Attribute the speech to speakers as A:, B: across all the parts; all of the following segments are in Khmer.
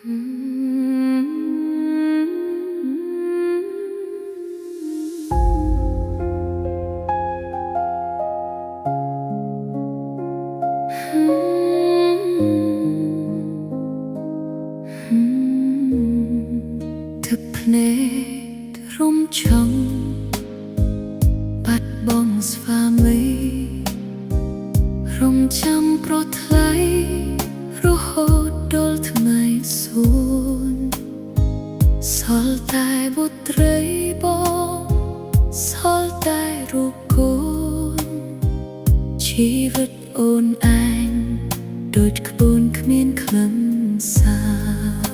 A: ទឹកភ្នែករំចង់បាត់បង់ស្វាមីរងចាំប្រថ្លៃរហូតដល់ថ្ងៃសួនសល់តែបុត្រីបងសល់តែរូបកូនជីវិតអូនឯងដូចក្បួនគ្មានខ្លឹមសារ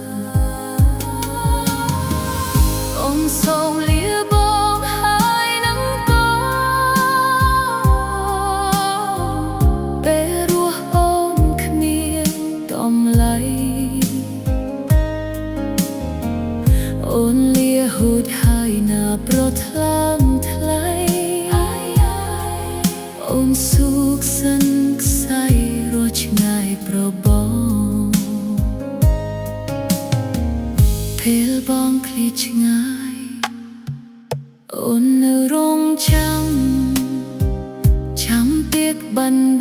A: អូនសូមលាបងហើយនឹងកូនពេលរស់អូនគ្មានតម្លៃអូនលាហូចហើយណាប្រថ្លើមថ្លៃអូនសុខសិនខ្សែរស់ឆ្ងាយប្របងពេលបងឃ្លាតឆ្ងាយអូននៅរងចាំទៀកបណ្